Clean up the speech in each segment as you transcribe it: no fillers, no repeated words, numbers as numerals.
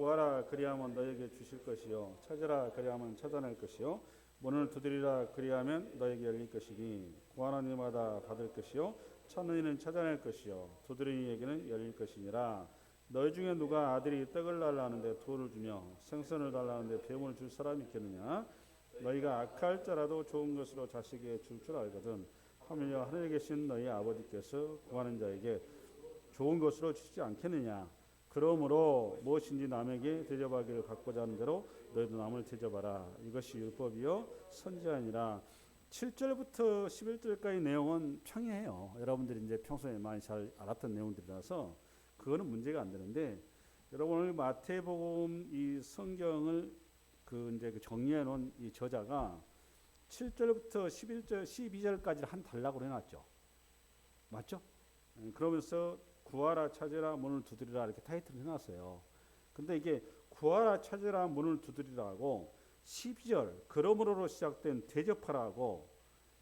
구하라 그리하면 너에게 주실 것이요 찾으라 그리하면 찾아낼 것이요 문을 두드리라 그리하면 너에게 열릴 것이니 구하는 이마다 받을 것이요 찾는 이는 찾아낼 것이요 두드리는 이에게는 열릴 것이니라. 너희 중에 누가 아들이 떡을 달라 하는데 돌을 주며 생선을 달라 하는데 뱀을 줄 사람이 있겠느냐. 너희가 악할자라도 좋은 것으로 자식에게 줄 줄 알거든 하물며 하늘에 계신 너희 아버지께서 구하는 자에게 좋은 것으로 주시지 않겠느냐. 그러므로 무엇인지 남에게 대접하기를 받고자 하는 대로 너희도 남을 대접하라. 이것이 율법이요 선지자니라. 7절부터 11절까지 내용은 평이해요. 여러분들이 이제 평소에 많이 잘 알았던 내용들이라서 그거는 문제가 안 되는데, 여러분 오늘 마태복음 이 성경을 이제 정리해 놓은 이 저자가 7절부터 11절, 12절까지를 한 단락으로 해놨죠. 맞죠? 그러면서 구하라 찾으라 문을 두드리라 이렇게 타이틀을 해놨어요. 근데 이게 구하라 찾으라 문을 두드리라고 12절 그러므로로 시작된 대접하라고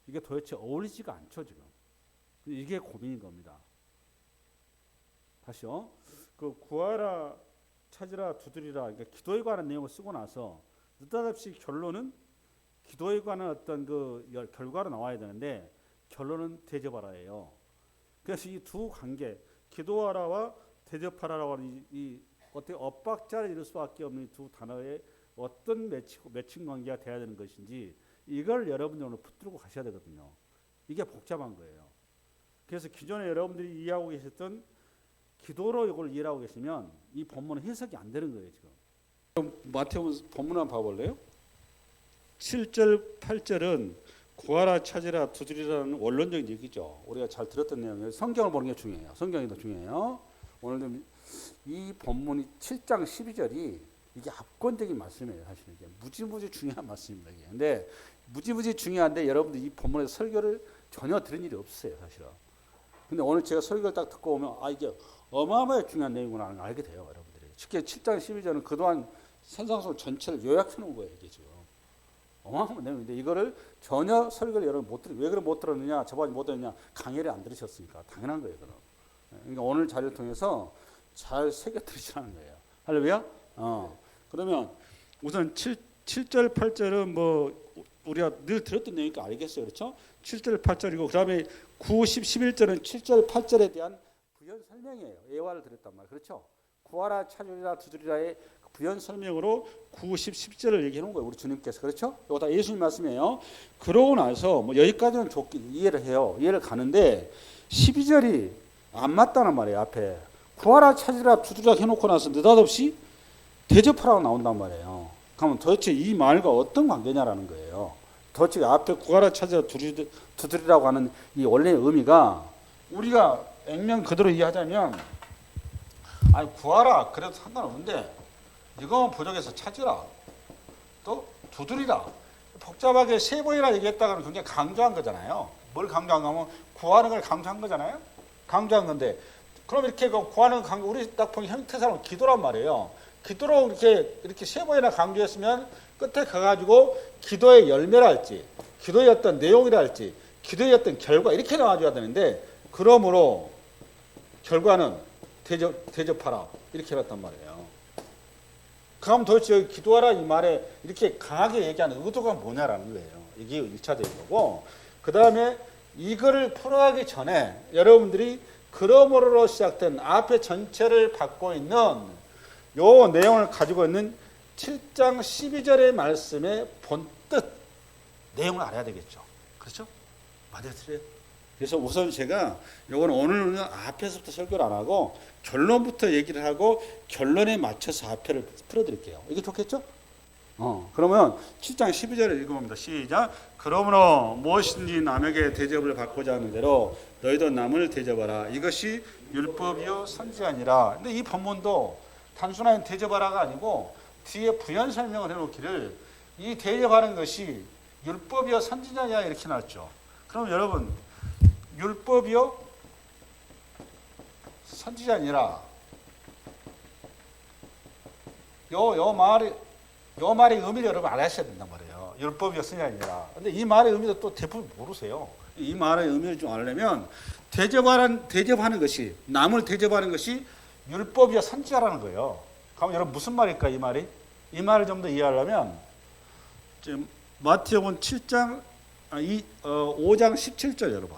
이게 도대체 어울리지가 않죠. 지금 이게 고민인 겁니다. 다시요. 그 구하라 찾으라 두드리라 그러니까 기도에 관한 내용을 쓰고 나서 느닷없이 결론은 기도에 관한 어떤 그 결과로 나와야 되는데 결론은 대접하라예요. 그래서 이 두 관계 기도하라와 대접하라라고 하는 이 어떻게 엇박자를 이룰 수밖에 없는 두 단어의 어떤 매칭 관계가 돼야 되는 것인지 이걸 여러분들 오늘 붙들고 가셔야 되거든요. 이게 복잡한 거예요. 그래서 기존에 여러분들이 이해하고 계셨던 기도로 이걸 이해하고 계시면 이 본문은 해석이 안 되는 거예요. 지금 그럼 마태복음 본문 한번 봐볼래요? 7절 8절은 구하라 찾으라 두드리라는 원론적인 얘기죠. 우리가 잘 들었던 내용이에요. 성경을 보는 게 중요해요. 성경이 더 중요해요. 오늘도 이 본문이 7장 12절이 이게 압권적인 말씀이에요. 사실 이게 무지무지 중요한 말씀입니다. 이게. 근데 무지무지 중요한데 여러분들 이 본문에서 설교를 전혀 들은 일이 없어요. 사실은. 근데 오늘 제가 설교를 딱 듣고 오면 이게 어마어마하게 중요한 내용이구나 하는 걸 알게 돼요. 여러분들이. 특히 7장 12절은 그동안 산상수훈 전체를 요약해 놓은 거예요. 이게 지금. 어마어마한 내용인데 이거를 전혀 설교를 여러분 못 들어요. 왜 그럼 못 들었느냐? 저번에 못 들었느냐? 강의를 안 들으셨으니까. 당연한 거예요. 그럼. 그러니까 오늘 자료를 통해서 잘 새겨 들으시라는 거예요. 할렐루야? 그러면 우선 7절 8절은 뭐 우리가 늘 들었던 내용이니까 알겠어요. 그렇죠? 7절 8절이고 그다음에 9, 10, 11절은 7절 8절에 대한 부연 설명이에요. 예화를 드렸단 말이에요. 그렇죠? 구하라 찾으리라 두드리라의 부연 설명으로 9, 10, 11절을 얘기해 놓은 거예요. 우리 주님께서. 그렇죠? 이거 다 예수님 말씀이에요. 그러고 나서 뭐 여기까지는 좋게 이해를 해요. 이해를 가는데 12절이 안 맞다는 말이에요. 앞에 구하라 찾으라 두드리라 해놓고 나서 느닷없이 대접하라고 나온단 말이에요. 그러면 도대체 이 말과 어떤 관계냐라는 거예요. 도대체 앞에 구하라 찾으라 두드리라고 하는 이 원래의 의미가 우리가 액면 그대로 이해하자면 구하라 그래도 상관없는데 이거 부족해서 찾으라 또 두드리라 복잡하게 세 번이나 얘기했다가는 굉장히 강조한 거잖아요. 뭘 강조한 거면 구하는 걸 강조한 거잖아요. 강조한 건데 그럼 이렇게 구하는 강조 우리 딱 보면 형태상으로 기도란 말이에요. 기도로 이렇게 세 번이나 강조했으면 끝에 가가지고 기도의 열매랄지 기도의 어떤 내용이랄지 기도의 어떤 결과 이렇게 나와줘야 되는데 그러므로 결과는 대접하라 이렇게 해놨단 말이에요. 그럼 도대체 기도하라 이 말에 이렇게 강하게 얘기하는 의도가 뭐냐라는 거예요. 이게 1차적인 거고 그 다음에 이거를 풀어가기 전에 여러분들이 그러므로로 시작된 앞에 전체를 받고 있는 요 내용을 가지고 있는 7장 12절의 말씀의 본뜻 내용을 알아야 되겠죠. 그렇죠? 맞아요. 그래서 우선 제가 요거는 오늘은 앞에서부터 설교를 안 하고 결론부터 얘기를 하고 결론에 맞춰서 앞에를 풀어드릴게요. 이게 좋겠죠? 그러면 7장 12절을 읽어봅니다. 시작. 그러므로 무엇인지 남에게 대접을 받고자 하는 대로 너희도 남을 대접하라. 이것이 율법이요 선지자니라. 근데 이 본문도 단순한 대접하라가 아니고 뒤에 부연 설명을 해놓기를 이 대접하는 것이 율법이요 선지자냐 이렇게 나왔죠. 그럼 여러분 율법이요 선지자니라. 요 말의 의미를 여러분 알아셔야 된단 말이에요. 율법이요 선지자니라. 근데 이 말의 의미도 또 대부분 모르세요. 이 말의 의미를 좀 알려면 대접하는 것이 남을 대접하는 것이 율법이요 선지자라는 거예요. 그럼 여러분 무슨 말일까 이 말이? 이 말을 좀 더 이해하려면 지금 마태복음 7장 5장 17절 여러분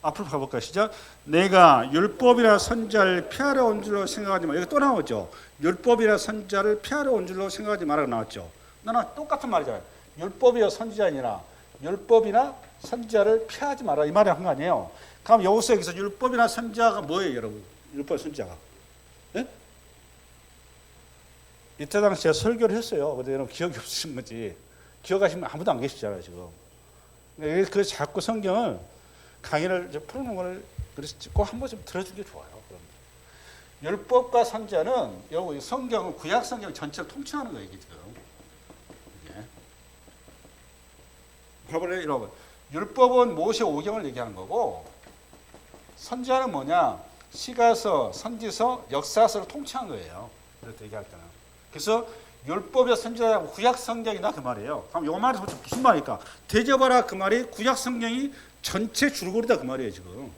앞으로 가볼까요? 시작. 내가 율법이라 선지자를 피하러 온 줄로 생각하지 마. 여기 또 나오죠. 율법이라 선지자를 피하러 온 줄로 생각하지 마라고 나왔죠. 나는 똑같은 말이잖아요. 율법이라 선지자 아니라 율법이나 선지자를 피하지 마라 이 말이 한 거 아니에요. 그럼 여기서 율법이나 선지자가 뭐예요, 여러분? 율법 선지자가? 네? 이때 당시 제가 설교를 했어요. 근데 여러분 기억이 없으신 거지. 기억하시면 아무도 안 계시잖아요, 지금. 그래서 자꾸 성경을 강의를 풀어놓은 걸 그래서 꼭 한 번쯤 들어주는 게 좋아요. 율법과 선지자는 여러분 성경은 구약 성경 전체를 통칭하는 거예요, 이게 지금. 봐볼래요, 여러분. 율법은 모세 오경을 얘기하는 거고 선지자는 뭐냐? 시가서, 선지서, 역사서를 통칭한 거예요. 이렇게 얘기할 때는. 그래서 율법의 선지자하고 구약 성경이다 그 말이에요. 그럼 이 말이 도대체 무슨 말일까? 대접하라 그 말이 구약 성경이 전체 줄거리다 그 말이에요 지금.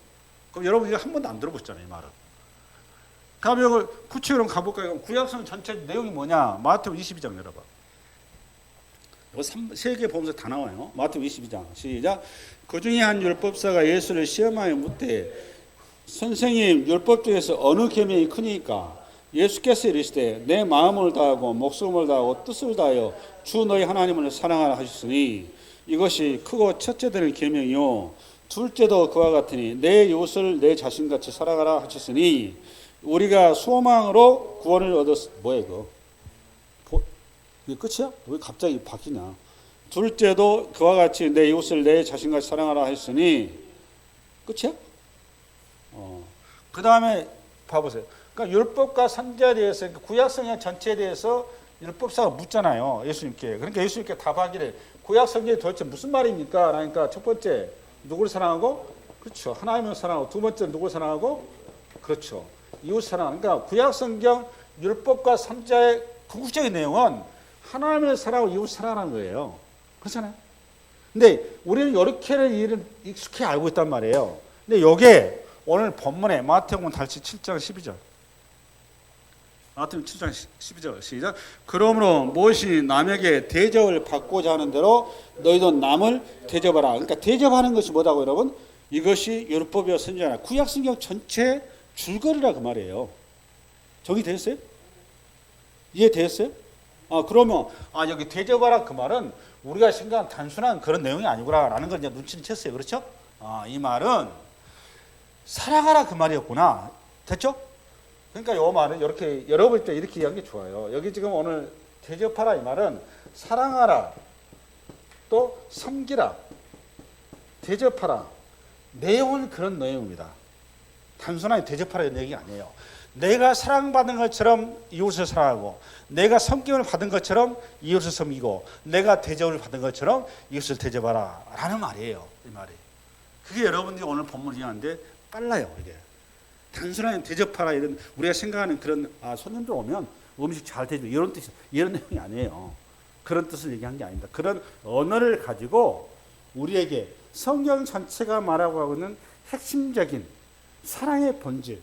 그럼 여러분 이거 한 번도 안 들어보셨잖아요 이 말은. 그럼 이걸 구체적으로 가볼까요? 구약성 전체 내용이 뭐냐? 마태복음 22장 열어봐. 이거 세 개 보면서 다 나와요. 마태복음 22장 시작. 그 중에 한 율법사가 예수를 시험하여 묻되 선생님 율법 중에서 어느 계명이 크니까? 예수께서 이르시되 내 마음을 다하고 목숨을 다하고 뜻을 다하여 주 너희 하나님을 사랑하라 하셨으니 이것이 크고 첫째 되는 계명이요 둘째도 그와 같으니 내 이웃을 내 자신같이 사랑하라 하셨으니 우리가 소망으로 구원을 얻었. 뭐야 이거? 이게 끝이야? 왜 갑자기 바뀌냐? 둘째도 그와 같이 내 이웃을 내 자신같이 사랑하라 했으니 끝이야? 그 다음에 봐보세요. 그러니까 율법과 선지자에 대해서 구약성경 전체에 대해서 율법사가 묻잖아요. 예수님께. 그러니까 예수님께 답하기를 구약성경이 도대체 무슨 말입니까? 그러니까 첫 번째 누구를 사랑하고? 그렇죠. 하나님을 사랑하고 두 번째 누구를 사랑하고? 그렇죠. 이웃 사랑. 그러니까 구약성경 율법과 선지자의 궁극적인 내용은 하나님을 사랑하고 이웃 사랑하는 거예요. 그렇잖아요. 근데 우리는 이렇게를 일을 익숙히 알고 있단 말이에요. 근데 이게 오늘 본문에 마태복음 다시 7장 12절. 마태복음 7장 12절 시작. 그러므로 무엇이 남에게 대접을 받고자 하는 대로 너희도 남을 대접하라. 그러니까 대접하는 것이 뭐다고 여러분? 이것이 율법이요 선지자나 구약성경 전체 줄거리라 그 말이에요. 정리됐어요? 이해됐어요? 그러면 여기 대접하라 그 말은 우리가 생각한 단순한 그런 내용이 아니구나라는 걸 이제 눈치를 챘어요. 그렇죠? 이 말은 사랑하라 그 말이었구나. 됐죠? 그러니까 이 말은 이렇게 여러분 때 이렇게 이해하는 게 좋아요. 여기 지금 오늘 대접하라 이 말은 사랑하라, 또 섬기라, 대접하라. 내용은 그런 내용입니다. 단순하게 대접하라 이런 얘기 아니에요. 내가 사랑받은 것처럼 이웃을 사랑하고 내가 섬김을 받은 것처럼 이웃을 섬기고 내가 대접을 받은 것처럼 이웃을 대접하라 라는 말이에요. 이 말이. 그게 여러분들이 오늘 본문을 이해하는데 빨라요. 이게. 단순하게 대접하라 이런 우리가 생각하는 그런 손님들 오면 음식 잘 대접 이런 뜻 이런 내용이 아니에요. 그런 뜻을 얘기한 게 아닙니다. 그런 언어를 가지고 우리에게 성경 전체가 말하고 하고 있는 핵심적인 사랑의 본질,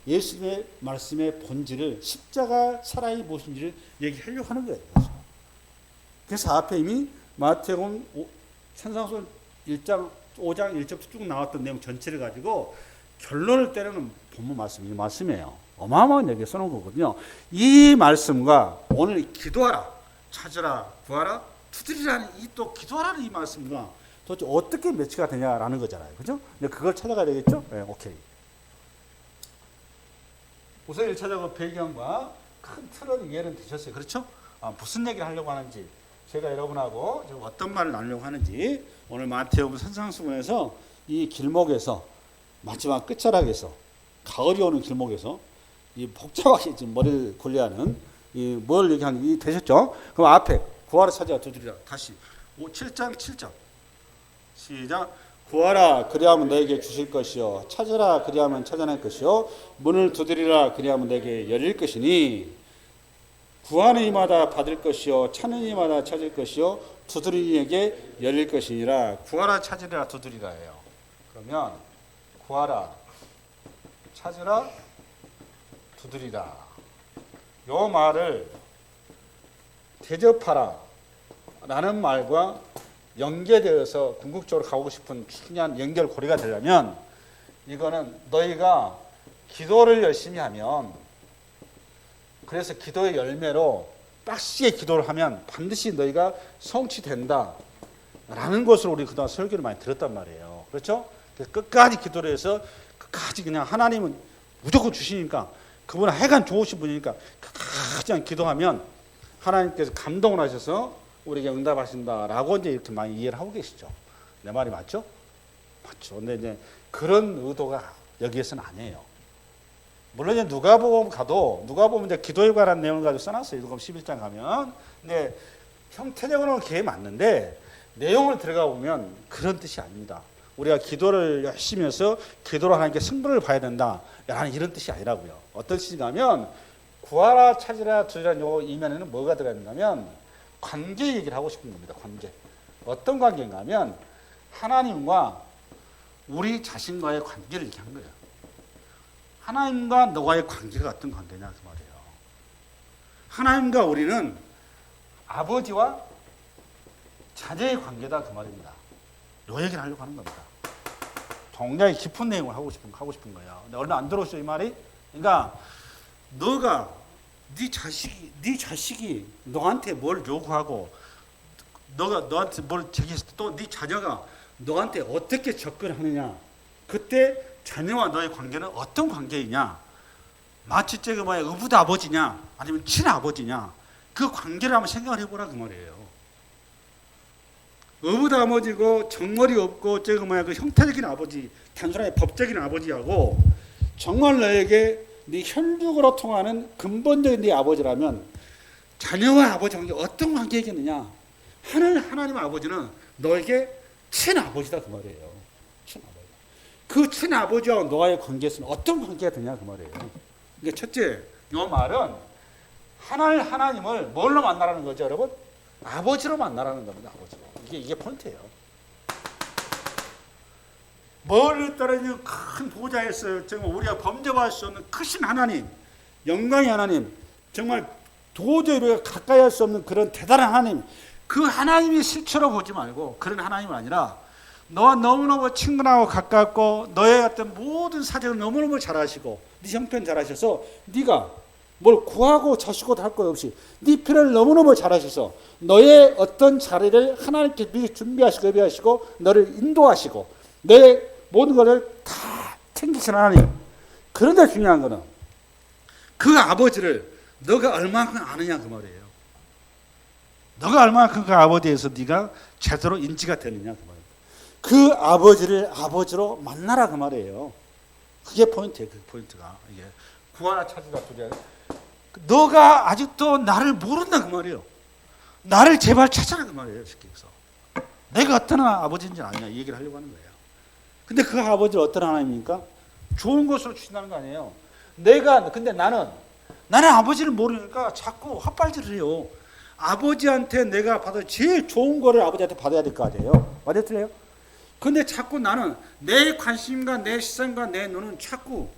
예수님의 말씀의 본질을 십자가 사랑이 무엇인지를 얘기하려고 하는 거예요. 그래서 앞에 이미 마태복음 산상수훈 1장 5장 1절부터 쭉 나왔던 내용 전체를 가지고 결론을 때리는 본문 말씀이 말씀이에요. 어마어마한 얘기 써놓은 거거든요. 이 말씀과 오늘 기도하라, 찾으라, 구하라, 두드리라는 이 또 기도하라는 이 말씀과 도대체 어떻게 매치가 되냐라는 거잖아요. 그죠? 근데 그걸 찾아가야 되겠죠? 네, 오케이. 우선 1차적으로 배경과 큰 틀은 이해는 되셨어요. 그렇죠? 무슨 얘기를 하려고 하는지, 제가 여러분하고 지금 어떤 말을 나누려고 하는지, 오늘 마태복음 산상수훈에서 이 길목에서 마지막 끝자락에서 가을이 오는 길목에서 이 복잡하게 지금 머리를 굴려하는 이 뭘 얘기하는지 되셨죠? 그럼 앞에 구하라 찾아라 두드리라 다시 7장 7절 시작. 구하라 그리하면 너에게 주실 것이요 찾으라 그리하면 찾아낼 것이요 문을 두드리라 그리하면 너에게 열릴 것이니 구하는 이마다 받을 것이요 찾는 이마다 찾을 것이요 두드리는 이에게 열릴 것이니라. 구하라 찾으라 두드리라예요. 그러면 구하라 찾으라 두드리라. 요 말을 대접하라 라는 말과 연계되어서 궁극적으로 가고 싶은 중요한 연결고리가 되려면 이거는 너희가 기도를 열심히 하면, 그래서 기도의 열매로 빡시게 기도를 하면 반드시 너희가 성취된다 라는 것을 우리 그동안 설교를 많이 들었단 말이에요. 그렇죠? 끝까지 기도를 해서 끝까지 그냥 하나님은 무조건 주시니까, 그분은 하여간 좋으신 분이니까 끝까지 기도하면 하나님께서 감동을 하셔서 우리에게 응답하신다라고 이제 이렇게 많이 이해를 하고 계시죠. 내 말이 맞죠? 맞죠. 근데 이제 그런 의도가 여기에서는 아니에요. 물론 이제 누가복음 가도 누가복음 이제 기도에 관한 내용을 가지고 써놨어요. 누가복음 11장 가면. 근데 형태적으로는 그게 맞는데 내용을 들어가 보면 그런 뜻이 아닙니다. 우리가 기도를 열심히 해서 기도로 하나님께 승부를 봐야 된다 라는 이런 뜻이 아니라고요. 어떤 뜻이냐면 구하라 찾으라 두드리라 요 이면에는 뭐가 들어있냐면 관계 얘기를 하고 싶은 겁니다. 관계. 어떤 관계인가 하면 하나님과 우리 자신과의 관계를 얘기한 거예요. 하나님과 너와의 관계가 어떤 관계냐 그 말이에요. 하나님과 우리는 아버지와 자녀의 관계다 그 말입니다. 요 얘기를 하려고 하는 겁니다. 굉장히 깊은 내용을 하고 싶은 거예요. 근데 얼마 안 들어오시죠 이 말이? 그러니까 너가 네 자식이 너한테 뭘 요구하고 너가 너한테 뭘 제기했을 때 또 네 자녀가 너한테 어떻게 접근하느냐, 그때 자녀와 너의 관계는 어떤 관계이냐, 마치 제가 뭐야 의붓 아버지냐 아니면 친아버지냐, 그 관계를 한번 생각을 해보라 그 말이에요. 의붓 아버지고 정머리 없고 제가 뭐야 그 형태적인 아버지, 단순하게 법적인 아버지하고 정말 너에게 네 혈육으로 통하는 근본적인 네 아버지라면 자녀와 아버지 관계 어떤 관계이겠느냐? 하나님 아버지는 너에게 친아버지다 그 말이에요. 친아버지. 그 친아버지와 너와의 관계에서는 어떤 관계가 되냐 그 말이에요. 그러니까 첫째, 이 말은 하나님을 뭘로 만나라는 거죠, 여러분? 아버지로 만나라는 겁니다. 아버지로. 이게 포인트예요. 멀리 떨어지는 큰 보좌에서 정말 우리가 범접할 수 없는 크신 하나님, 영광의 하나님, 정말 도저히 우리가 가까이 할 수 없는 그런 대단한 하나님, 그 하나님이 실체로 보지 말고 그런 하나님은 아니라 너와 너무너무 친근하고 가깝고 너의 어떤 모든 사정을 너무너무 잘 아시고 네 형편 잘 아셔서 네가 뭘 구하고 자시고 할 것 없이 네 필요를 너무너무 잘 아셔서 너의 어떤 자리를 하나님께 미리 준비하시고 예비하시고 너를 인도하시고 너의 모든 것을 다 챙기시는 하나님. 그런데 중요한 거는 그 아버지를 너가 얼마만큼 아느냐 그 말이에요. 너가 얼마만큼 그 아버지에서 네가 제대로 인지가 되느냐 그 말이에요. 그 아버지를 아버지로 만나라 그 말이에요. 그게 포인트예요. 그 포인트가 이게 구하라 찾으라 두드리라. 너가 아직도 나를 모른다 그 말이에요. 나를 제발 찾아라 그 말이에요. 쉽게 해서 내가 어떤 아버지인지 아냐 이 얘기를 하려고 하는 거예요. 근데 그 아버지는 어떤 하나님입니까? 좋은 것으로 주신다는 거 아니에요. 근데 나는 아버지를 모르니까 자꾸 헛발질을 해요. 아버지한테 내가 받아 제일 좋은 거를 아버지한테 받아야 될 거 아니에요. 맞았어요? 근데 자꾸 나는 내 관심과 내 시선과 내 눈은 자꾸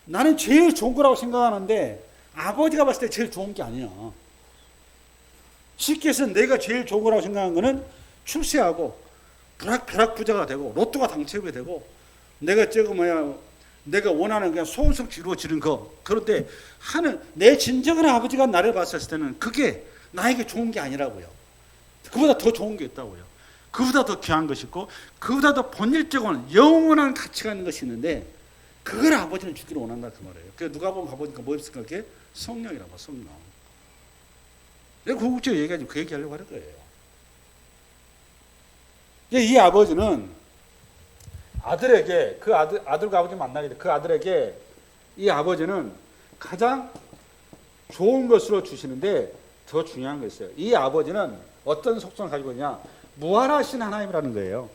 나는 제일 좋은 거라고 생각하는데 아버지가 봤을 때 제일 좋은 게 아니야. 쉽게 해서 내가 제일 좋은 거라고 생각하는 거는 출세하고 벼락부자가 되고 로또가 당첨이 되고 내가 원하는 그냥 소원성취 이루어지는 거. 그런데 내 진정한 아버지가 나를 봤을 때는 그게 나에게 좋은 게 아니라고요. 그보다 더 좋은 게 있다고요. 그보다 더 귀한 것이 있고 그보다 더 본질적인 영원한 가치가 있는 것이 있는데 그걸 아버지는 주기를 원한다 그 말이에요. 그래서 누가 보면 가보니까 뭐 있을까? 그게 성령이라고 성령. 내가 궁극적으로 얘기하지 그 얘기하려고 하는 거예요. 이 아버지는 아들에게 그 아들과 아버지 만나게 돼. 그 아들에게 이 아버지는 가장 좋은 것으로 주시는데 더 중요한 거 있어요. 이 아버지는 어떤 속성을 가지고 있냐? 무한하신 하나님이라는 거예요.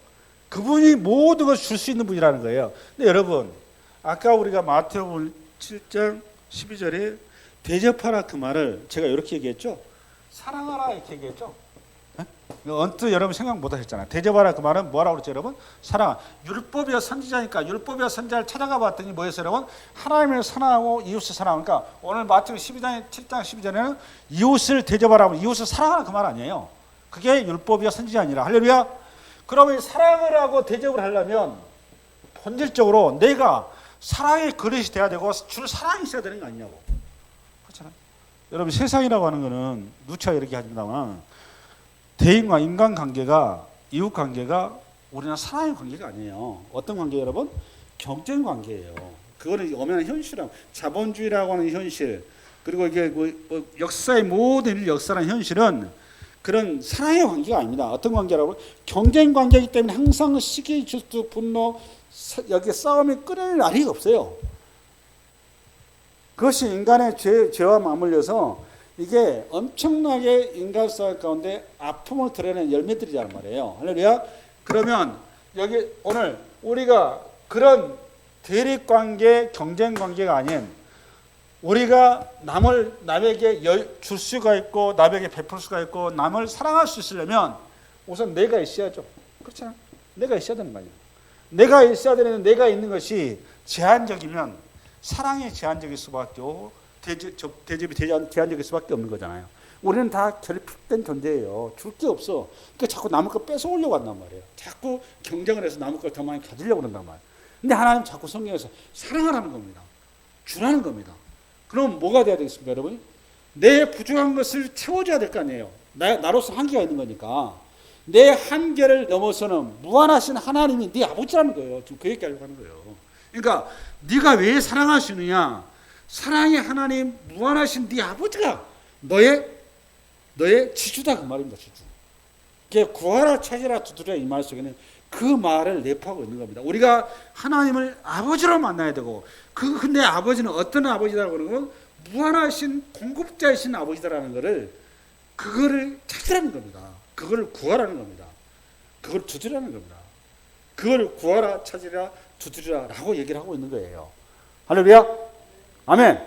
그분이 모든 것을 줄 수 있는 분이라는 거예요. 근데 여러분, 아까 우리가 마태복음 7장 12절에 대접하라 그 말을 제가 이렇게 얘기했죠. 사랑하라 이렇게 얘기했죠. 언뜻 여러분 생각 못 하셨잖아요. 대접하라 그 말은 뭐라고 그랬죠, 여러분? 사랑. 율법이여 선지자니까 율법이여 선지자를 찾아가 봤더니 뭐였어요, 여러분? 하나님을 사랑하고 이웃을 사랑하니까 오늘 마태복음 12장 7장 12절에는 이웃을 대접하라, 이웃을 사랑하라 그 말 아니에요. 그게 율법이여 선지자 아니라. 할렐루야. 그러면 사랑을 하고 대접을 하려면 본질적으로 내가 사랑의 그릇이 돼야 되고 주를 사랑이 있어야 되는 거 아니냐고. 그렇잖아요. 여러분 세상이라고 하는 거는 누차 이렇게 하지만 대인과 인간 관계가, 이웃 관계가 우리는 사랑의 관계가 아니에요. 어떤 관계예요, 여러분? 경쟁 관계예요. 그거는 엄연한 현실이라고. 자본주의라고 하는 현실, 그리고 이게 뭐 역사의 모든 역사라는 현실은 그런 사랑의 관계가 아닙니다. 어떤 관계라고? 경쟁 관계이기 때문에 항상 시기, 질투, 분노, 여기 싸움이 끊을 날이 없어요. 그것이 인간의 죄와 맞물려서 이게 엄청나게 인간 사회 가운데 아픔을 드러내는 열매들이란 말이에요. 할렐루야. 그러면 여기 오늘 우리가 그런 대립관계, 경쟁관계가 아닌 우리가 남에게 줄 수가 있고 남에게 베풀 수가 있고 남을 사랑할 수 있으려면 우선 내가 있어야죠. 그렇잖아요. 내가 있어야 되는 거 아니에요. 내가 있어야 되는, 내가 있는 것이 제한적이면 사랑이 제한적일 수밖에 없고 대접이 제한적일 수밖에 없는 거잖아요. 우리는 다 결핍된 존재예요. 줄 게 없어. 그러니까 자꾸 남의 거 뺏어오려고 한단 말이에요. 자꾸 경쟁을 해서 남의 걸 더 많이 가지려고 한단 말이에요. 근데 하나님 자꾸 성경에서 사랑하라는 겁니다. 주라는 겁니다. 그럼 뭐가 돼야 되겠습니까, 여러분? 내 부족한 것을 채워줘야 될 거 아니에요. 나로서 한계가 있는 거니까. 내 한계를 넘어서는 무한하신 하나님이 네 아버지라는 거예요. 지금 그 얘기하려고 하는 거예요. 그러니까 네가 왜 사랑하시느냐? 사랑의 하나님, 무한하신 네 아버지가 너의 지주다 그 말입니다. 지주. 그게 구하라 찾으라 두드리라 이 말 속에는 그 말을 내포하고 있는 겁니다. 우리가 하나님을 아버지로 만나야 되고 근데 아버지는 어떤 아버지라고 하는 건 무한하신 공급자이신 아버지다라는 거를 그거를 찾으라는 겁니다. 그걸 구하라는 겁니다. 그걸 두드리라는 겁니다. 그걸 구하라 찾으라 두드리라라고 얘기를 하고 있는 거예요. 할렐루야. 아멘.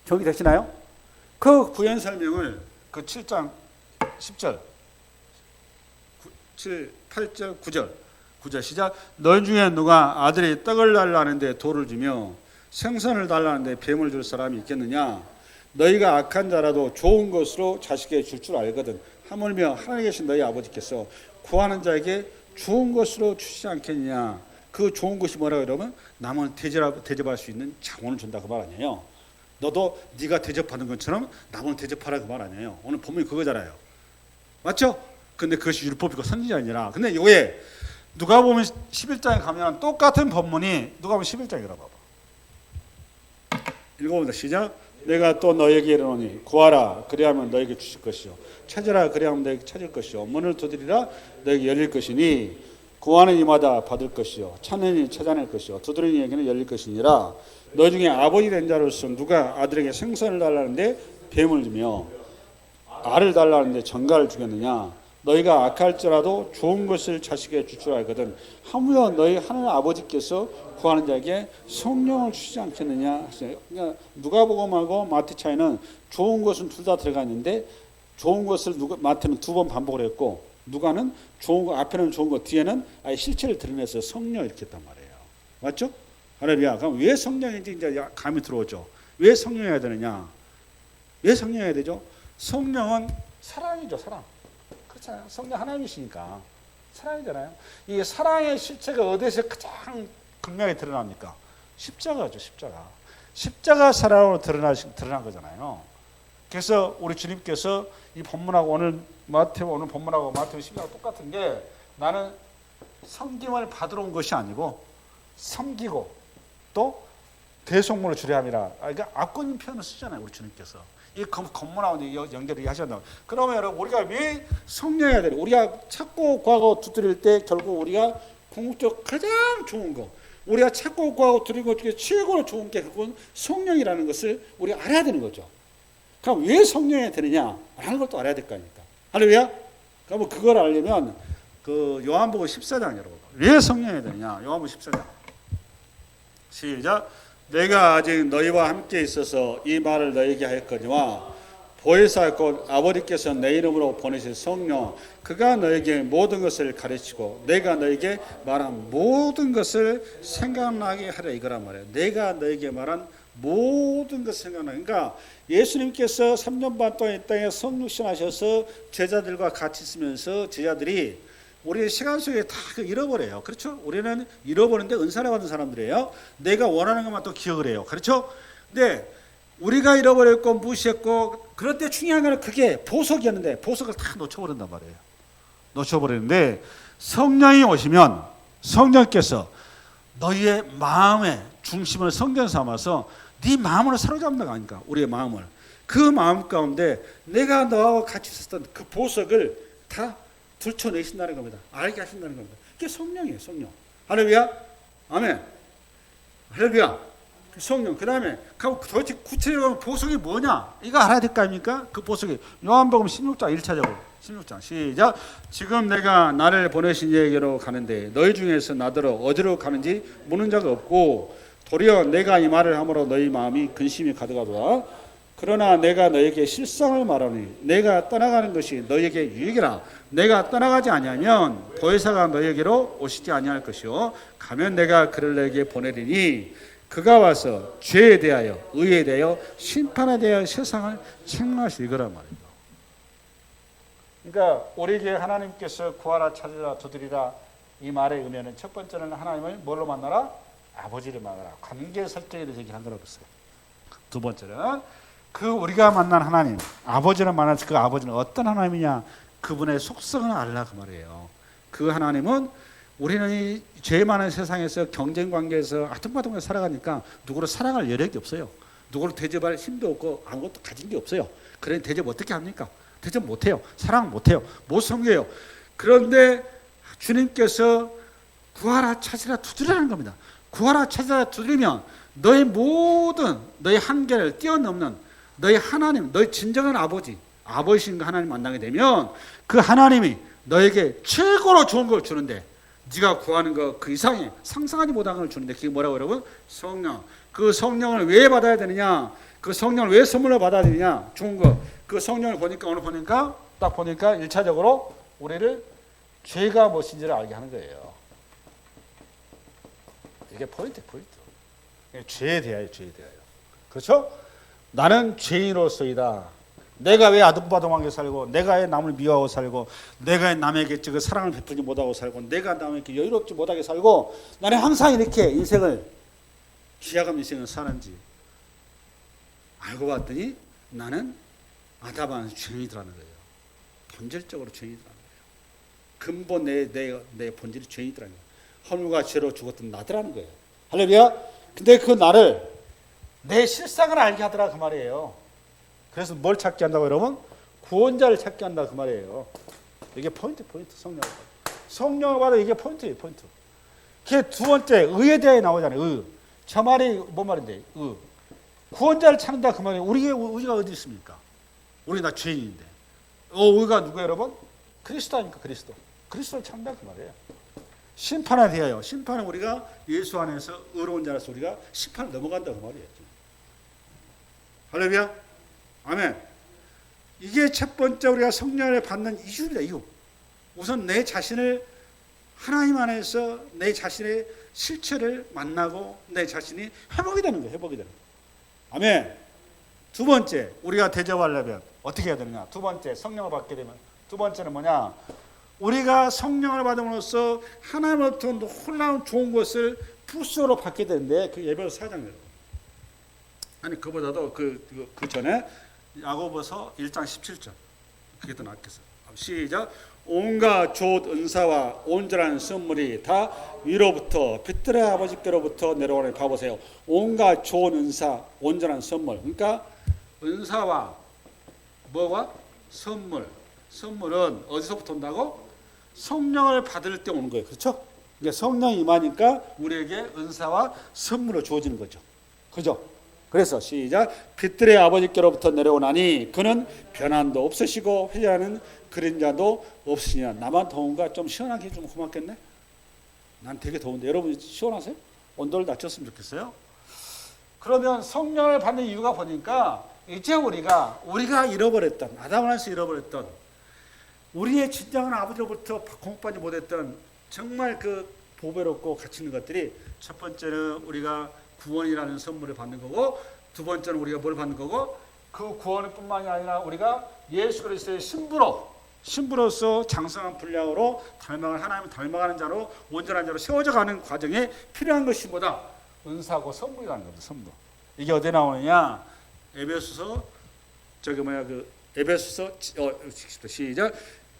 정리 되시나요? 그 부연 설명을 그 7장 10절 8절 9절 시작. 너희 중에 누가 아들이 떡을 달라는데 돌을 주며 생선을 달라는데 뱀을 줄 사람이 있겠느냐? 너희가 악한 자라도 좋은 것으로 자식에게 줄 줄 알거든. 하물며 하늘에 계신 너희 아버지께서 구하는 자에게 좋은 것으로 주시지 않겠느냐? 그 좋은 것이 뭐라고 여러분? 남을 대접할 수 있는 자원을 준다 그 말 아니에요. 너도 네가 대접하는 것처럼 남을 대접하라 그 말 아니에요. 오늘 본문이 그거잖아요. 맞죠? 근데 그것이 율법이고 선지자 아니라. 근데 요에 누가복음 11장에 가면 똑같은 본문이 누가복음 11장이라고 봐봐. 읽어봅니다. 시작. 내가 또 너에게 이르노니 구하라 그리하면 너에게 주실 것이요 찾으라 그리하면 너에게 찾을 것이요 문을 두드리라 너에게 열릴 것이니 구하는 이마다 받을 것이요 찾는 이 찾아낼 것이요 두드리는 이에게는 열릴 것이니라. 너 중에 아버지 된 자로서 누가 아들에게 생선을 달라는데 뱀을 주며 알을 달라는데 전갈을 주겠느냐? 너희가 악할지라도 좋은 것을 자식에게 줄 줄 알거든. 하물며 너희 하늘 아버지께서 구하는 자에게 성령을 주시지 않겠느냐? 그러니까 누가복음하고 마태 차이는 좋은 것은 둘 다 들어가 있는데 좋은 것을 마태는 2번 반복을 했고 누가는 좋은 거 앞에는 좋은 거 뒤에는 아예 실체를 드러내서 성령 이렇게 했단 말이에요. 맞죠? 할렐루야. 그럼 왜 성령인지 이제 감이 들어오죠. 왜 성령해야 되느냐? 왜 성령해야 되죠? 성령은 사랑이죠, 사랑. 그렇잖아요. 성령 하나님이시니까 사랑이잖아요. 이 사랑의 실체가 어디서 가장 극명하게 드러납니까? 십자가죠, 십자가. 십자가 사랑으로 드러난 거잖아요. 그래서 우리 주님께서 이 본문하고 오늘 본문하고 마태복음 12장하고 똑같은 게 나는 섬김을 받으러 온 것이 아니고 섬기고 또 대속물을 주려 함이라. 그러니까 압권인 표현을 쓰잖아요, 우리 주님께서. 이 건문하고 연결을 하셨나. 그러면 여러분 우리가 왜 성령해야 돼요? 우리가 찾고 구하고 두드릴 때 결국 우리가 궁극적 가장 좋은 거, 우리가 찾고 구하고 두드리는 것 중에 최고로 좋은 게 그건 성령이라는 것을 우리가 알아야 되는 거죠. 그럼 왜 성령해야 되느냐? 라는 것도 알아야 될 거 아닙니까? 할렐루야? 그럼 그걸 알려면 그 요한복음 14장 여러분. 왜 성령해야 되느냐? 요한복음 14장. 시작. 내가 아직 너희와 함께 있어서 이 말을 너희에게 하였거니와 보혜사 곧 아버지께서 내 이름으로 보내실 성령 그가 너에게 모든 것을 가르치고 내가 너에게 말한 모든 것을 생각나게 하려 이거란 말이에요. 내가 너에게 말한 모든 것을 생각나게. 그러니까 예수님께서 3년 반 동안 이 땅에 성육신하셔서 제자들과 같이 있으면서 제자들이 우리 시간 속에 다 잃어버려요. 그렇죠? 우리는 잃어버리는데 은사를 받은 사람들이에요. 내가 원하는 것만 또 기억을 해요. 그렇죠? 근데 우리가 잃어버렸고 무시했고 그럴 때 중요한 거는 그게 보석이었는데 보석을 다 놓쳐버린단 말이에요. 놓쳐버리는데 성령이 오시면 성령께서 너희의 마음의 중심을 성전 삼아서 네 마음으로 사로잡는다가 아닙니까? 우리의 마음을. 그 마음 가운데 내가 너하고 같이 있었던 그 보석을 다 들춰내신다는 겁니다. 알게 하신다는 겁니다. 그게 성령이에요. 성령. 할렐루야. 아멘. 할렐루야. 성령. 그 다음에 도대체 구체적으로 보석이 뭐냐? 이거 알아야 될 거 아닙니까? 그 보석이 요한복음 16장 1차적으로 16장 시작. 지금 내가 나를 보내신 이에게로 가는데 너희 중에서 나더러 어디로 가는지 묻는 자가 없고 도리어 내가 이 말을 함으로 너희 마음이 근심이 가득하도다. 그러나 내가 너에게 실상을 말하니 내가 떠나가는 것이 너에게 유익이라. 내가 떠나가지 아니하면 보혜사가 너에게로 오시지 아니할 것이요 가면 내가 그를 너에게 보내리니 그가 와서 죄에 대하여 의에 대하여 심판에 대하여 세상을 책망하실 이거란 말입니다. 그러니까 우리에게 하나님께서 구하라 찾으라 두드리라 이 말의 의미는 첫 번째는 하나님을 뭘로 만나라? 아버지를 만나라. 관계 설정에 대해서 얘기한 거라고 했어요. 두 번째는 그 우리가 만난 하나님 아버지를 만나서 그 아버지는 어떤 하나님이냐 그분의 속성을 알라 그 말이에요. 그 하나님은 우리는 이 죄 많은 세상에서 경쟁 관계에서 아둥바둥하게 살아가니까 누구를 사랑할 여력이 없어요. 누구를 대접할 힘도 없고 아무것도 가진 게 없어요. 그러니 대접 어떻게 합니까? 대접 못해요. 사랑 못해요. 못 섬겨요. 그런데 주님께서 구하라 찾으라 두드리라는 겁니다. 구하라 찾으라 두드리면 너의 모든 너의 한계를 뛰어넘는 너의 하나님, 너의 진정한 아버지신 그 하나님 만나게 되면 그 하나님이 너에게 최고로 좋은 걸 주는데 네가 구하는 거 그 이상의 상상하지 못한 걸 주는데 그게 뭐라고 여러분? 성령. 그 성령을 왜 받아야 되느냐? 그 성령을 왜 선물로 받아야 되느냐? 좋은 거. 그 성령을 보니까 오늘 보니까 딱 보니까 1차적으로 우리를 죄가 무엇인지를 알게 하는 거예요. 이게 포인트. 죄에 대하여 죄에 대하여. 그렇죠? 나는 죄인으로서이다. 내가 왜 아둥바둥하게 살고 내가 왜 남을 미워하고 살고 내가 왜 남에게 그 사랑을 베풀지 못하고 살고 내가 남에게 여유롭지 못하게 살고 나는 항상 이렇게 인생을 기약한 인생을 사는지 알고 봤더니 나는 아담한 죄인이라는 거예요. 본질적으로 죄인이라는 거예요. 근본 내 본질이 죄인이라는 거예요. 허물과 죄로 죽었던 나더라는 거예요. 할렐루야. 근데 그 나를 내 실상을 알게 하더라 그 말이에요. 그래서 뭘 찾게 한다고 여러분? 구원자를 찾게 한다 그 말이에요. 이게 포인트 성령을 받아 이게 포인트예요. 포인트. 그게 두 번째 의에 대해 나오잖아요. 의. 저 말이 뭔 말인데? 의. 구원자를 찾는다 그 말이에요. 우리의 의가 어디 있습니까? 우리 다 죄인인데. 의가 누구예요 여러분? 그리스도 아닙니까? 그리스도를 찾는다 그 말이에요. 심판에 대하여 심판은 우리가 예수 안에서 의로운 자라서 우리가 심판을 넘어간다 그 말이에요. 할렐루야. 아멘. 이게 첫 번째 우리가 성령을 받는 이유입니다. 이유. 우선 내 자신을 하나님 안에서 내 자신의 실체를 만나고 내 자신이 회복이 되는 거예요. 회복이 되는 거예요. 아멘. 두 번째 우리가 대접하려면 어떻게 해야 되느냐? 두 번째 성령을 받게 되면 두 번째는 뭐냐? 우리가 성령을 받음으로써 하나님으로부터 놀라운 좋은 것을 부스로 받게 되는데 그 예배로 4장이에요. 아니 그보다도 그 전에 야고보서 1장 17절 그게 더 낫겠어요. 시작. 온갖 좋은 은사와 온전한 선물이 다 위로부터 빛들의 아버지께로부터 내려오니 봐보세요. 온갖 좋은 은사, 온전한 선물. 그러니까 은사와 뭐와 선물은 어디서부터 온다고? 성령을 받을 때 오는 거예요. 그렇죠? 그러니까 성령이 임하니까 우리에게 은사와 선물을 주어지는 거죠. 그죠? 그래서 시작. 빛들의 아버지께로부터 내려오나니 그는 변함도 없으시고 회개하는 그림자도 없으시냐. 나만 더운가? 좀 시원하게 좀 고맙겠네. 난 되게 더운데 여러분 시원하세요? 온도를 낮췄으면 좋겠어요. 그러면 성령을 받는 이유가 보니까 이제 우리가 잃어버렸던 아담에서 잃어버렸던 우리의 진정한 아버지로부터 공급받지 못했던 정말 그 보배롭고 가치 있는 것들이 첫 번째는 우리가 구원이라는 선물을 받는 거고 두 번째는 우리가 뭘 받는 거고 그 구원뿐만이 아니라 우리가 예수 그리스도의 신부로서 장성한 분량으로 하나님을 닮아가는 자로 온전한 자로 세워져 가는 과정에 필요한 것이 뭐다? 은사고 선물이라는 겁니다. 선물. 이게 어디에 나오느냐? 에베소서 에베소서 시작.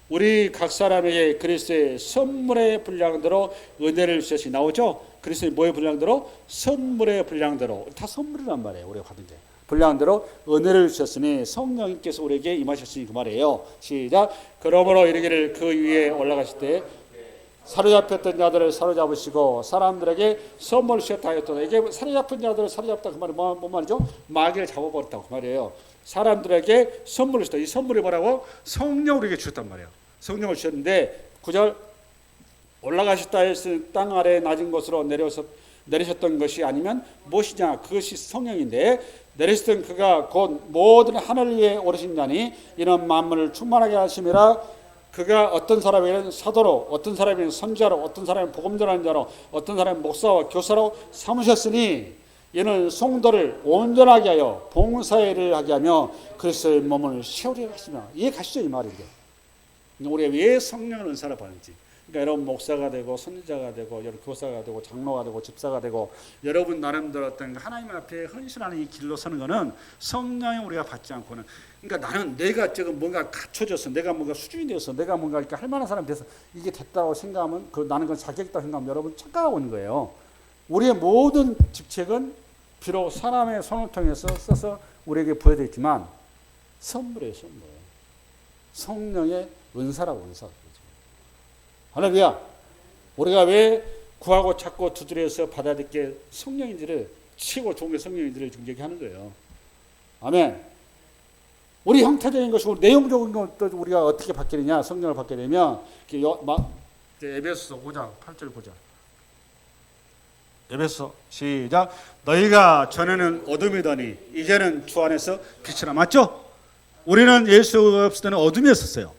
우리 각 사람에게 그리스도의 선물의 분량대로 은혜를 주셨으니 나오죠? 그리스도의 뭐의 분량대로? 선물의 분량대로. 다 선물이란 말이에요. 우리가 받은 게. 분량대로 은혜를 주셨으니 성령님께서 우리에게 임하셨으니 그 말이에요. 시작. 그러므로 이르기를 그 위에 올라가실 때 사로잡혔던 자들을 사로잡으시고 사람들에게 선물을 주셨다 하였다. 이게 사로잡힌 자들을 사로잡다 그 말이 뭔 말이죠? 마귀를 잡아버렸다고 그 말이에요. 사람들에게 선물을 주셨다. 이 선물이 뭐라고? 성령을 우리에게 주셨단 말이에요. 성령을 주셨는데 9절 올라가셨다 했을 땅 아래 낮은 곳으로 내리셨던 것이 아니면 무엇이냐? 그것이 성령인데 내리시던 그가 곧 모든 하늘 위에 오르신 자니 이런 만물을 충만하게 하심이라. 그가 어떤 사람에게는 사도로, 어떤 사람에게는 선지자로, 어떤 사람은 복음 전하는 자로, 어떤 사람은 목사와 교사로 삼으셨으니 이는 성도를 온전하게 하여 봉사일을 하게 하며 그리스도의 몸을 세우려 하시며. 이해 가시죠? 이 말인데 우리가 왜 성령을 은사를 받는지. 그러니까 여러분 목사가 되고 선지자가 되고 여러분 교사가 되고 장로가 되고 집사가 되고 여러분 나름대로 어떤 하나님 앞에 헌신하는 이 길로 서는 것은 성령이 우리가 받지 않고는, 그러니까 나는 내가 지금 뭔가 갖춰져서 내가 뭔가 수준이 되어서 내가 뭔가 이렇게 할 만한 사람이 돼서 이게 됐다고 생각하면 나는 그건 자격있다고 생각하면 여러분 착각하고 있는 거예요. 우리의 모든 직책은 비록 사람의 손을 통해서 써서 우리에게 부여되어 있지만 선물이에요. 선물. 성령의 은사라고 은사. 할렐루야. 우리가 왜 구하고 찾고 두드려서 받아야 될 게 성령인지를 치고 좋은 게 성령인지를 얘기하는 거예요. 아멘. 우리 형태적인 것이고 내용적인 것도 우리가 어떻게 바뀌느냐? 성령을 받게 되면 에베소서 5장 8절 보자. 에베소 시작. 너희가 전에는 어둠이더니 이제는 주 안에서 빛이라. 맞죠? 우리는 예수가 없을 때는 어둠이었었어요.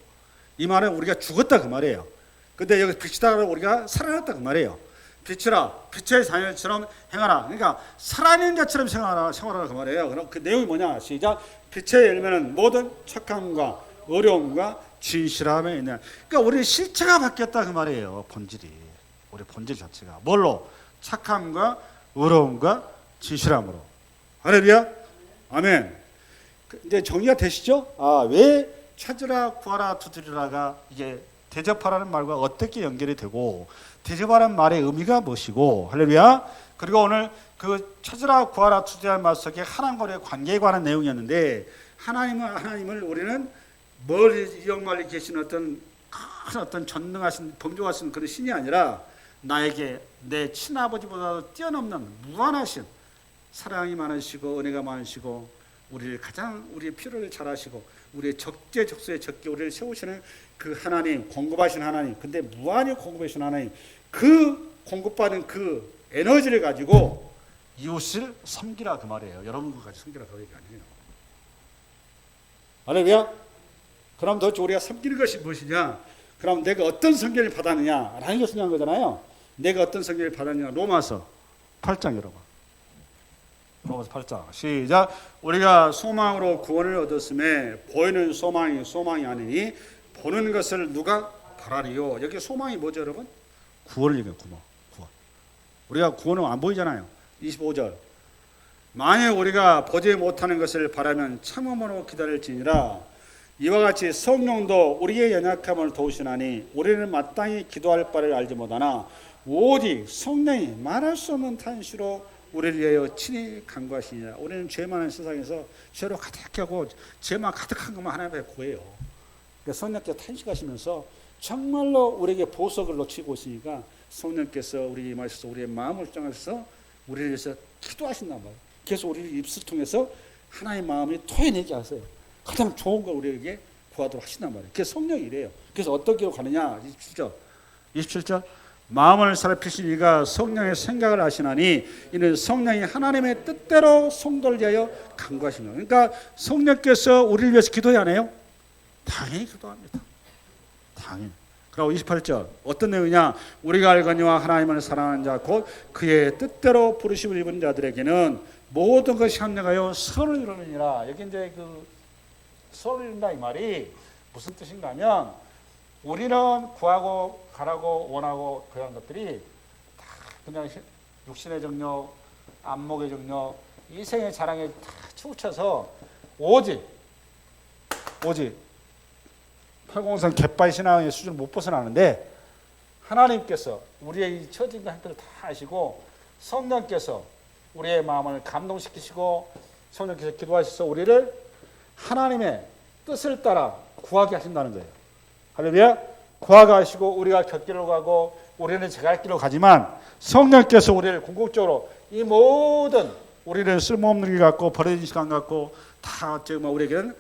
이 말은 우리가 죽었다 그 말이에요. 근데 여기 빛이다 우리가 살아났다 그 말이에요. 빛이라, 빛의 자녀처럼 행하라. 그러니까 살아있는 자처럼 생활하라 그 말이에요. 그럼 그 내용이 뭐냐? 시작. 빛의 열매는 모든 착함과 어려움과 진실함에 있는. 그러니까 우리 실체가 바뀌었다 그 말이에요. 본질이. 우리 본질 자체가 뭘로? 착함과 어려움과 진실함으로. 할렐루야. 아멘. 이제 정리가 되시죠? 왜 찾으라 구하라 두드리라가 이게 대접하라는 말과 어떻게 연결이 되고 대접하라는 말의 의미가 무엇이고. 할렐루야. 그리고 오늘 그 찾으라 구하라 두드리라는 말 속에 하나님과의 관계에 관한 내용이었는데 하나님을 우리는 멀리 영광에 계신 어떤 전능하신 범종하신 그런 신이 아니라 나에게 내 친아버지보다도 뛰어넘는 무한하신 사랑이 많으시고 은혜가 많으시고 우리를 가장 우리의 필요를 잘 아시고 우리의 적재적소에 적게 우리를 세우시는 그 하나님, 공급하신 하나님. 근데 무한히 공급하신 하나님, 그 공급받은 그 에너지를 가지고 이웃을 섬기라 그 말이에요. 여러분까지 섬기라 그 얘기 아니에요. 할렐루야. 그럼 도대체 우리가 섬기는 것이 무엇이냐? 그럼 내가 어떤 성경을 받았느냐? 라는 게 중요한 거잖아요. 내가 어떤 성경을 받았느냐? 로마서 8장 여러분. 로마서 8장 시작. 우리가 소망으로 구원을 얻었음에 보이는 소망이 아니니 보는 것을 누가 바라리요. 여기 소망이 뭐죠 여러분? 구원을 얘기해요. 구원. 우리가 구원은 안 보이잖아요. 25절. 만약 우리가 보지 못하는 것을 바라면 참음으로 기다릴지니라. 이와 같이 성령도 우리의 연약함을 도우시나니 우리는 마땅히 기도할 바를 알지 못하나 오직 성령이 말할 수 없는 탄시로 우리를 위하여 친히 간구하시니라. 우리는 죄 많은 세상에서 죄로 가득하고 죄만 가득한 것만 하나님 앞에 구해요. 그러니까 성령께서 탄식하시면서 정말로 우리에게 보석을 놓치고 있으니까 성령께서 우리에게 임하셔서 우리의 마음을 정하셔서 우리를 위해서 기도하신단 말이에요. 그래서 우리를 입술 통해서 하나님의 마음이 토해내게 하세요. 가장 좋은 걸 우리에게 구하도록 하신단 말이에요. 그게 성령이 이래요. 그래서 어떻게 가느냐? 27절. 마음을 살피신 이가 성령의 생각을 하시나니 이는 성령이 하나님의 뜻대로 성도를 위하여 간구하시는 거예요. 그러니까 성령께서 우리를 위해서 기도해야 하네요. 당연히 기도합니다. 당연히. 그리고 28절 어떤 내용이냐? 우리가 알거니와 하나님을 사랑하는 자 곧 그의 뜻대로 부르심을 입은 자들에게는 모든 것이 합력하여 선을 이루느니라. 여기 이제 그 선을 이룬다 이 말이 무슨 뜻인가 하면 우리는 구하고 바라고 원하고 그런 것들이 다 그냥 육신의 정욕, 안목의 정욕, 이생의 자랑에 다 치우쳐서 오직 803 갯바위 신앙의 수준을 못 벗어나는데 하나님께서 우리의 이 처진과 형태를 다 아시고 성령께서 우리의 마음을 감동시키시고 성령께서 기도하셔서 우리를 하나님의 뜻을 따라 구하게 하신다는 거예요. 할렐루야. 구하게 하시고 우리가 곁길로 가고 우리는 제갈 길로 가지만 성령께서 우리를 궁극적으로 이 모든 우리는 쓸모없는 일 같고 버려진 시간 같고 다 어쩌면 우리에게는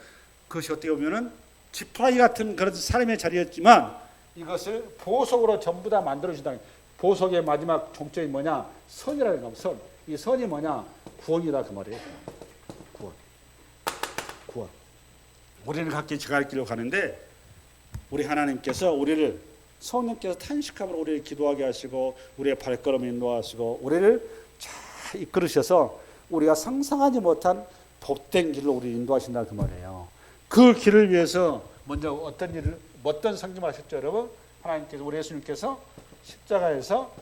그것이 어떻게 보면은 지푸라기 같은 그런 사람의 자리였지만 이것을 보석으로 전부 다 만들어주다. 보석의 마지막 종점이 뭐냐? 선이라는 겁니다. 선. 이 선이 뭐냐? 구원이다 그 말이에요. 구원. 우리는 각기 제갈 길로 가는데 우리 하나님께서 우리를 성령께서 탄식함으로 우리를 기도하게 하시고 우리의 발걸음을 인도하시고 우리를 잘 이끌으셔서 우리가 상상하지 못한 복된 길로 우리를 인도하신다 그 말이에요. 그 길을 위해서 먼저 어떤 상징하셨죠 여러분? 하나님께서 우리 예수님께서 십자가에서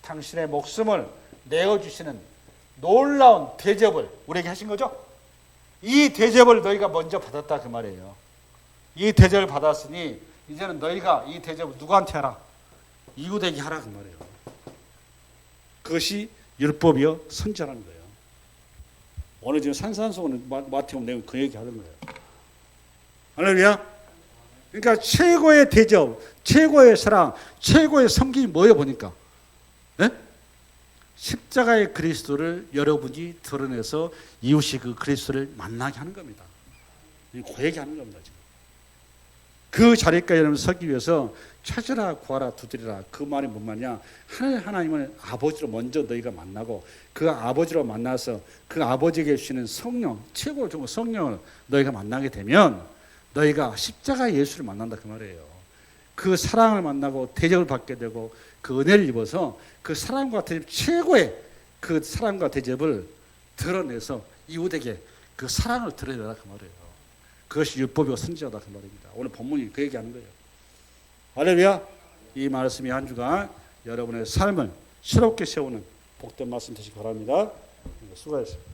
당신의 목숨을 내어주시는 놀라운 대접을 우리에게 하신 거죠. 이 대접을 너희가 먼저 받았다 그 말이에요. 이 대접을 받았으니 이제는 너희가 이 대접을 누구한테 하라? 이웃에게 하라 그 말이에요. 그것이 율법이요 선지라는 거예요. 오늘 지금 산산수훈은 마태복음 내용 그 얘기하는 거예요. 할렐루야. 그러니까 최고의 대접, 최고의 사랑, 최고의 섬김이 뭐예요 보니까? 네? 십자가의 그리스도를 여러분이 드러내서 이웃이 그 그리스도를 만나게 하는 겁니다. 그 얘기하는 겁니다. 지금. 그 자리까지 여러분 서기 위해서 찾으라 구하라 두드리라 그 말이 뭔 말이냐? 하나님을 아버지로 먼저 너희가 만나고 그 아버지로 만나서 그 아버지에게 주시는 성령 최고로 좋은 성령을 너희가 만나게 되면 너희가 십자가 예수를 만난다 그 말이에요. 그 사랑을 만나고 대접을 받게 되고 그 은혜를 입어서 그 사랑과 대접 최고의 그 사랑과 대접을 드러내서 이웃에게 그 사랑을 드러내라 그 말이에요. 그것이 율법이고 선지자다 그 말입니다. 오늘 본문이 그 얘기하는 거예요. 할렐루야. 이 말씀이 한 주간 여러분의 삶을 새롭게 세우는 복된 말씀 되시기 바랍니다. 수고하셨습니다.